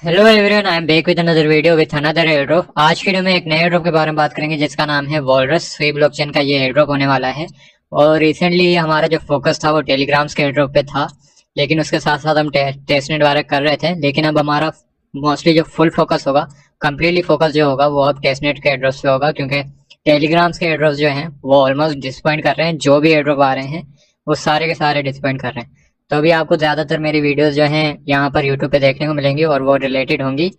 Hello everyone, I am back with another video with another airdrop. आज की video में एक नए एयरड्रॉप के बारे में बात करेंगे जिसका नाम है वॉलरस। स्वी ब्लॉकचेन का ये एयरड्रॉप होने वाला है। और रिसेंटली हमारा जो फोकस था वो टेलीग्राम्स के एयरड्रॉप पे था, लेकिन उसके साथ साथ हम टेस्टनेट वगैरह कर रहे थे। लेकिन अब हमारा मोस्टली जो फुल फोकस होगा, कम्प्लीटली फोकस जो होगा वो अब टेस्टनेट के एयरड्रॉप पे होगा, क्योंकि टेलीग्राम्स के एयरड्रॉप जो हैं वो ऑलमोस्ट डिसअपॉइंट कर रहे हैं। जो भी एयरड्रॉप आ रहे हैं वो सारे के सारे डिसअपॉइंट कर रहे हैं। तो अभी आपको ज्यादातर मेरी वीडियोस जो हैं यहाँ पर यूट्यूब पे देखने को मिलेंगी और वो रिलेटेड होंगी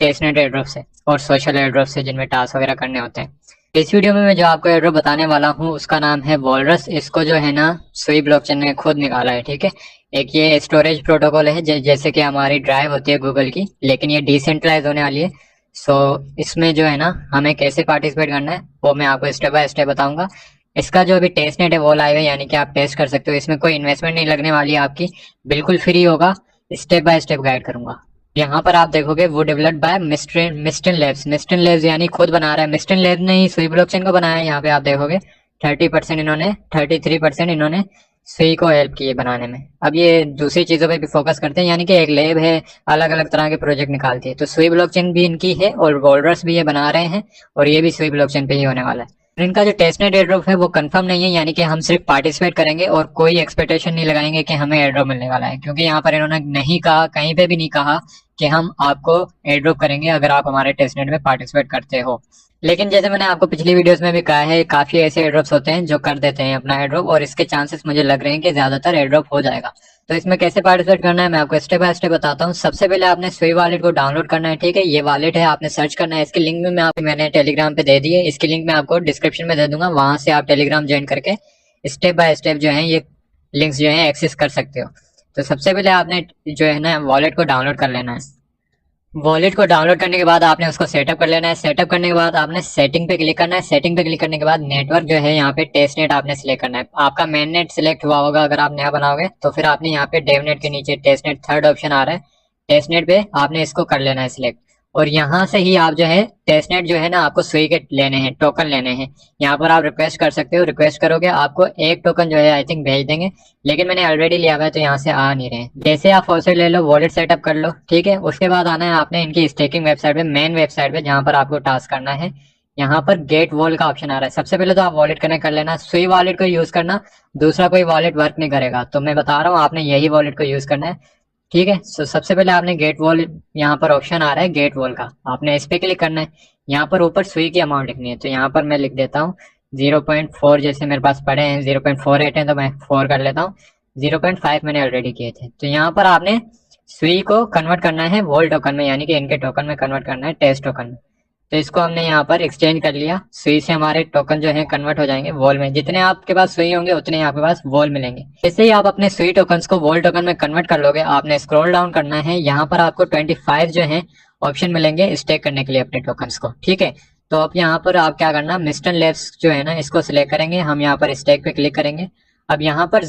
टेस्टनेट एयरड्रॉप से और सोशल एयरड्रॉप से, जिनमें टास्क वगैरह करने होते हैं। इस वीडियो में मैं जो आपको एयरड्रॉप बताने वाला हूँ उसका नाम है वॉलरस। इसको जो है ना सुई ब्लॉकचेन ने खुद निकाला है, ठीक है। एक ये स्टोरेज प्रोटोकॉल है जैसे कि हमारी ड्राइव होती है गूगल की, लेकिन ये डिसेंट्रलाइज होने वाली है। सो इसमें जो है ना हमें कैसे पार्टिसिपेट करना है वो मैं आपको स्टेप बाय स्टेप बताऊंगा। इसका जो अभी टेस्ट नेट है वो लाइव है, यानी कि आप टेस्ट कर सकते हो। इसमें कोई इन्वेस्टमेंट नहीं लगने वाली है आपकी, बिल्कुल फ्री होगा। स्टेप बाय स्टेप गाइड करूंगा। यहाँ पर आप देखोगे वो developed by Meston labs. Meston labs यानी खुद बना रहा है। मिस्टन लैब ने ही सुई ब्लॉकचेन को बनाया है। यहाँ पे आप देखोगे 30% इन्होंने, 33% इन्होंने सुई को हेल्प की है बनाने में। अब ये दूसरी चीजों पे भी फोकस करते हैं, यानी कि एक लैब है, अलग अलग तरह के प्रोजेक्ट निकालती है। तो सुई ब्लॉकचेन भी इनकी है और वोल्डर्स भी ये बना रहे हैं, और ये भी सुई ब्लॉकचेन पे ही होने वाला है। इनका जो टेस्टनेट एयरड्रॉप है वो कंफर्म नहीं है, यानी कि हम सिर्फ पार्टिसिपेट करेंगे और कोई एक्सपेक्टेशन नहीं लगाएंगे कि हमें एयरड्रॉप मिलने वाला है, क्योंकि यहाँ पर इन्होंने नहीं कहा, कहीं पे भी नहीं कहा कि हम आपको एयरड्रॉप करेंगे अगर आप हमारे टेस्टनेट में पार्टिसिपेट करते हो। लेकिन जैसे मैंने आपको पिछली वीडियोस में भी कहा है, काफी ऐसे एयरड्रॉप्स होते हैं जो कर देते हैं अपना एयरड्रॉप, और इसके चांसेस मुझे लग रहे हैं कि ज्यादातर एयरड्रॉप हो जाएगा। तो इसमें कैसे पार्टिसिपेट करना है मैं आपको स्टेप बाय स्टेप बताता हूँ। सबसे पहले आपने स्वी वॉलेट को डाउनलोड करना है, ठीक है। ये वॉलेट है, आपने सर्च करना है। इसकी लिंक में मैंने टेलीग्राम पे दे दी है। इसकी लिंक मैं आपको डिस्क्रिप्शन में दे दूंगा, वहां से आप टेलीग्राम ज्वाइन करके स्टेप बाय स्टेप जो है ये लिंक्स जो है एक्सेस कर सकते हो। तो सबसे पहले आपने जो है ना वॉलेट को डाउनलोड कर लेना है। वॉलेट को डाउनलोड करने के बाद आपने उसको सेटअप कर लेना है। सेटअप करने के बाद आपने सेटिंग पे क्लिक करना है। सेटिंग पे क्लिक करने के बाद नेटवर्क जो है यहाँ पे टेस्ट नेट आपने सिलेक्ट करना है। आपका मेन नेट सिलेक्ट हुआ होगा अगर आप नया बनाओगे, तो फिर आपने यहाँ पे डेव नेट के नीचे टेस्ट नेट थर्ड ऑप्शन आ रहा है, टेस्ट नेट पे आपने इसको कर लेना है सिलेक्ट। और यहाँ से ही आप जो है टेस्ट नेट जो है ना आपको सुई के लेने हैं, टोकन लेने हैं। यहाँ पर आप रिक्वेस्ट कर सकते हो। रिक्वेस्ट करोगे आपको एक टोकन जो है आई थिंक भेज देंगे, लेकिन मैंने ऑलरेडी लिया हुआ है तो यहाँ से आ नहीं रहे। जैसे आप फॉसेट ले लो, वॉलेट सेटअप कर लो, ठीक है। उसके बाद आना है आपने इनकी स्टेकिंग वेबसाइट पे, मेन वेबसाइट पे, जहाँ पर आपको टास्क करना है। यहाँ पर गेट वॉल का ऑप्शन आ रहा है। सबसे पहले तो आप वॉलेट कनेक्ट कर लेना। सुई वॉलेट को यूज करना, दूसरा कोई वॉलेट वर्क नहीं करेगा। तो मैं बता रहा हूँ आपने यही वॉलेट को यूज करना है, ठीक है। सो सबसे पहले आपने गेट वॉल, यहाँ पर ऑप्शन आ रहा है गेट वॉल का, आपने इस पे क्लिक करना है। यहाँ पर ऊपर सुई की अमाउंट लिखनी है, तो यहाँ पर मैं लिख देता हूँ 0.4। जैसे मेरे पास पड़े हैं 0.48 है तो मैं 4 कर लेता हूँ। 0.5 मैंने ऑलरेडी किए थे। तो यहाँ पर आपने सुई को कन्वर्ट करना है वॉल टोकन में, यानी कि इनके टोकन में कन्वर्ट करना है, टेस्ट टोकन में। तो इसको हमने यहाँ पर एक्सचेंज कर लिया। सुई से हमारे टोकन जो है कन्वर्ट हो जाएंगे वॉल में। जितने आपके पास सुई होंगे उतने ही आपके पास वॉल मिलेंगे। जैसे ही आप अपने सुई टोकन्स को वॉल टोकन में कन्वर्ट कर लोगे, आपने स्क्रॉल डाउन करना है। यहाँ पर आपको 25 जो है ऑप्शन मिलेंगे स्टेक करने के लिए अपने टोकन्स को, ठीक है। तो अब यहाँ पर आप क्या करना, मिस्टन लैब्स जो है ना इसको सिलेक्ट करेंगे। हम यहाँ पर स्टेक पे क्लिक करेंगे। अब यहाँ पर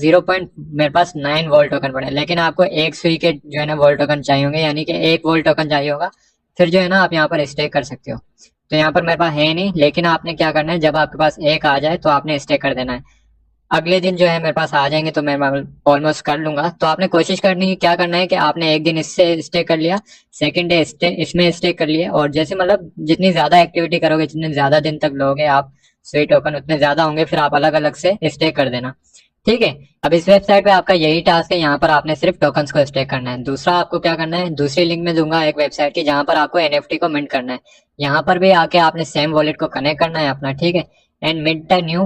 मेरे पास 9 वॉल टोकन पड़े, लेकिन आपको एक सुई के जो है ना वॉल टोकन चाहिए होंगे, यानी कि एक वॉल टोकन चाहिए होगा, फिर जो है ना आप यहाँ पर स्टेक कर सकते हो। तो यहाँ पर मेरे पास है नहीं, लेकिन आपने क्या करना है, जब आपके पास एक आ जाए तो आपने स्टेक कर देना है। अगले दिन जो है मेरे पास आ जाएंगे तो मैं ऑलमोस्ट कर लूंगा। तो आपने कोशिश करनी है, क्या करना है कि आपने एक दिन इससे स्टे कर लिया, सेकंड डे इसमें स्टे कर लिया, और जैसे मतलब जितनी ज्यादा एक्टिविटी करोगे, जितने ज्यादा दिन तक लोगे आप स्वीट टोकन, उतने ज्यादा होंगे, फिर आप अलग अलग से स्टे कर देना, ठीक है। अब इस वेबसाइट पे आपका यही टास्क है, यहाँ पर आपने सिर्फ टोकन्स को स्टेक करना है। दूसरा आपको क्या करना है, दूसरी लिंक में दूंगा एक वेबसाइट की, जहाँ पर आपको एनएफटी को मिंट करना है। यहाँ पर भी आके आपने सेम वॉलेट को कनेक्ट करना है अपना, ठीक है, एंड मिंट द न्यू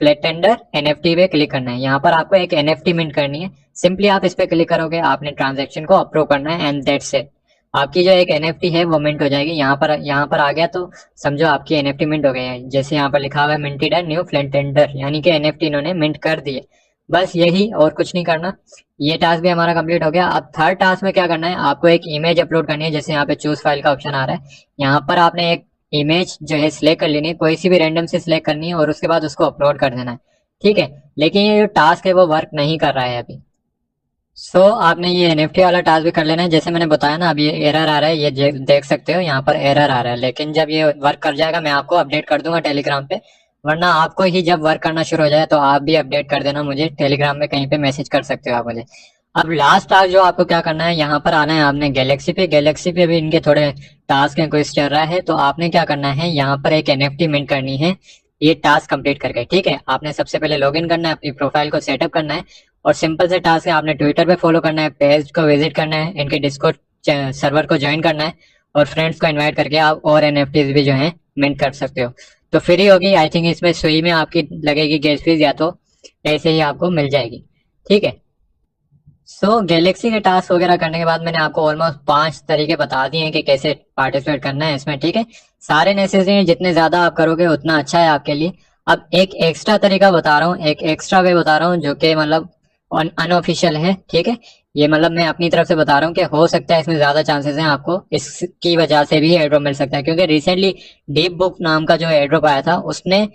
फ्लैटेंडर एनएफटी पे क्लिक करना है। यहाँ पर आपको एक एनएफटी मिंट करनी है। सिंपली आप इस पे क्लिक करोगे, आपने ट्रांजेक्शन को अप्रूव करना है, एंड दैट्स इट। आपकी जो एक एनएफटी है वो मिंट हो जाएगी। यहाँ पर आ गया तो समझो आपकी एनएफटी मिंट हो गई है। जैसे यहाँ पर लिखा हुआ है मिंटेड न्यू फ्लैटेंडर, यानी कि एनएफटी इन्होंने मिंट कर दी है। बस यही, और कुछ नहीं करना। ये टास्क भी हमारा कंप्लीट हो गया। अब थर्ड टास्क में क्या करना है, आपको एक इमेज अपलोड करनी है। जैसे यहाँ पे चूज फाइल का ऑप्शन आ रहा है, यहाँ पर आपने एक इमेज जो है सिलेक्ट कर लेनी है, कोई सी भी रैंडम से सिलेक्ट करनी है, और उसके बाद उसको अपलोड कर देना है, ठीक है। लेकिन ये जो टास्क है वो वर्क नहीं कर रहा है अभी। आपने ये एनएफटी वाला टास्क भी कर लेना है। जैसे मैंने बताया ना, अभी ये एरर आ रहा है, ये देख सकते हो यहाँ पर एरर आ रहा है। लेकिन जब ये वर्क कर जाएगा मैं आपको अपडेट कर दूंगा टेलीग्राम पे, वरना आपको ही जब वर्क करना शुरू हो जाए तो आप भी अपडेट कर देना मुझे टेलीग्राम में, कहीं पे मैसेज कर सकते हो आप मुझे। अब लास्ट टास्क जो आपको क्या करना है, यहाँ पर आना है आपने गैलेक्सी पे भी इनके थोड़े टास्क हैं, क्विज चल रहा है। तो आपने क्या करना है, यहाँ पर एक NFT मिंट करनी है ये टास्क कंप्लीट करके, ठीक है। आपने सबसे पहले लॉगिन करना है, अपनी प्रोफाइल को सेटअप करना है और सिंपल से टास्क है, आपने ट्विटर पे फॉलो करना है, पेज को विजिट करना है, इनके डिस्कॉर्ड सर्वर को ज्वाइन करना है और फ्रेंड्स को इन्वाइट करके आप और NFTs भी जो है मिंट कर सकते हो। तो फ्री होगी आई थिंक, इसमें सुई में आपकी लगेगी गैस फीस या तो ऐसे ही आपको मिल जाएगी, ठीक है। सो गैलेक्सी के टास्क वगैरह करने के बाद मैंने आपको ऑलमोस्ट 5 तरीके बता दिए हैं कि कैसे पार्टिसिपेट करना है इसमें, ठीक है। सारे नेसेसरी हैं, जितने ज्यादा आप करोगे उतना अच्छा है आपके लिए। अब एक एक्स्ट्रा तरीका बता रहा हूँ, एक एक्स्ट्रा वे बता रहा हूँ जो कि मतलब अनऑफिशियल है, ठीक है। ये मतलब मैं अपनी तरफ से बता रहा हूँ कि हो सकता है इसमें ज्यादा चांसेस हैं आपको इसकी वजह से भी एयर ड्रॉप मिल सकता है, क्योंकि रिसेंटली डीप बुक नाम का जो एयर ड्रॉप आया था उसने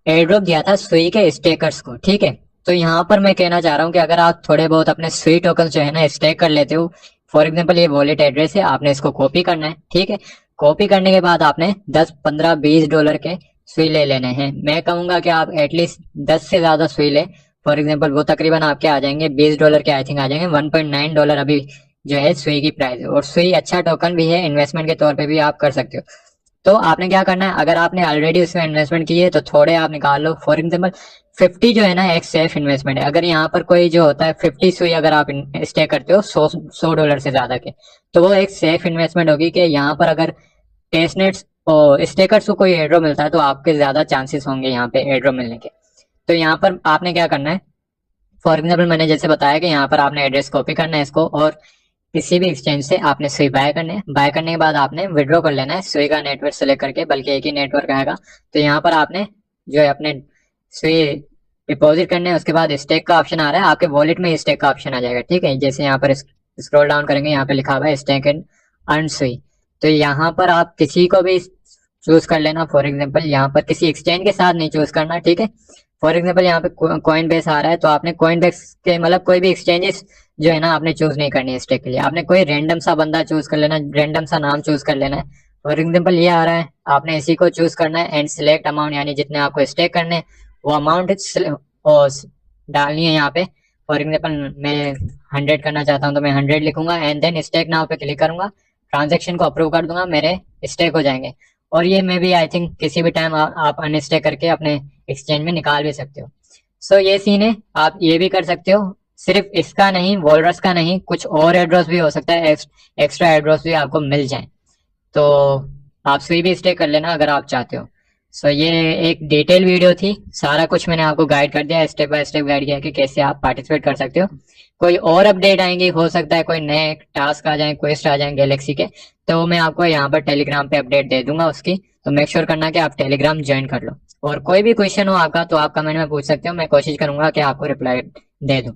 एयर ड्रॉप दिया था सुई के स्टेकर्स को, ठीक है। तो यहाँ पर मैं कहना चाह रहा हूँ कि अगर आप थोड़े बहुत अपने सुई टोकन जो है ना स्टेक कर लेते हो, फॉर एग्जांपल ये वॉलेट एड्रेस है, आपने इसको कॉपी करना है, ठीक है। कॉपी करने के बाद आपने 10, 15, 20 डॉलर के सुई ले लेने हैं। मैं कहूंगा कि आप एटलीस्ट 10 से ज्यादा सुई ले। फॉर एग्जाम्पल वो तकरीबन आपके आ जाएंगे $20 के, आई थिंक आ जाएंगे। $1.9 अभी जो है सुई की प्राइस है, और सुई अच्छा टोकन भी है, इन्वेस्टमेंट के तौर पे भी आप कर सकते हो। तो आपने क्या करना है, अगर आपने ऑलरेडी उसमें इन्वेस्टमेंट की है तो थोड़े आप निकाल लो। फॉर एग्जाम्पल 50 जो है ना एक सेफ इन्वेस्टमेंट है। अगर यहाँ पर कोई जो होता है 50 सुई अगर आप स्टे करते हो $100 से ज्यादा के, तो वो एक सेफ इन्वेस्टमेंट होगी कि यहाँ पर अगर टेस्टनेट्स और स्टेकर्स को कोई एड्रो मिलता है तो आपके ज्यादा चांसेस होंगे यहाँ पे एड्रो मिलने के। तो यहाँ पर आपने क्या करना है, फॉर एग्जाम्पल मैंने जैसे बताया कि यहाँ पर आपने एड्रेस कॉपी करना है इसको, और किसी भी एक्सचेंज से आपने सुई बाय करने हैं। बाय करने के बाद आपने विड्रॉ कर लेना है सुई का नेटवर्क सेलेक्ट करके, बल्कि एक ही नेटवर्क आएगा। तो यहाँ पर आपने जो है अपने सुई डिपॉजिट करने हैं, उसके बाद स्टेक का ऑप्शन आ रहा है, आपके वॉलेट में स्टेक का ऑप्शन आ जाएगा, ठीक है। जैसे यहाँ पर स्क्रॉल डाउन करेंगे, यहाँ पे लिखा हुआ है स्टेक एंड अर्न सुई। तो यहाँ पर आप किसी को भी चूज कर लेना। फॉर एग्जाम्पल यहाँ पर किसी एक्सचेंज के साथ नहीं चूज करना, ठीक है। फॉर एग्जाम्पल यहाँ पे कॉइन बेस आ रहा है, तो आपने कॉइन बेस के मतलब कोई भी एक्सचेंजेस जो है ना आपने चूज नहीं करनी है स्टेक के लिए। आपने कोई रैंडम सा बंदा चूज कर लेना, रैंडम सा नाम चूज कर लेना है। फॉर एग्जाम्पल ये आ रहा है, आपने इसी को चूज करना है एंड सिलेक्ट अमाउंट, यानी जितने आपको स्टेक करने हैं वो अमाउंट डालनी है यहाँ पे। फॉर एग्जाम्पल मैं 100 करना चाहता हूँ तो मैं 100 लिखूंगा एंड देन स्टेक नाउ पे क्लिक करूंगा, ट्रांजेक्शन को अप्रूव कर दूंगा, मेरे स्टेक हो जाएंगे। और ये मे भी आई थिंक किसी भी टाइम आप अनस्टेक करके अपने एक्सचेंज में निकाल भी सकते हो। सो ये सीन है, आप ये भी कर सकते हो। सिर्फ इसका नहीं, वॉलरस का नहीं, कुछ और एड्रेस भी हो सकता है, एक्स्ट्रा एड्रेस भी आपको मिल जाए। तो आप सुई भी स्टे कर लेना अगर आप चाहते हो। सो ये एक डिटेल वीडियो थी, सारा कुछ मैंने आपको गाइड कर दिया, स्टेप बाय स्टेप गाइड किया कि कैसे आप पार्टिसिपेट कर सकते हो। कोई और अपडेट आएंगी, हो सकता है कोई नए टास्क आ जाए, क्वेस्ट आ जाए गैलेक्सी के, तो मैं आपको यहाँ पर टेलीग्राम पे अपडेट दे दूंगा उसकी। तो मेक श्योर करना कि आप टेलीग्राम ज्वाइन कर लो। और कोई भी क्वेश्चन हो आपका तो आप कमेंट में पूछ सकते हो, मैं कोशिश करूंगा कि आपको रिप्लाई दे दूं।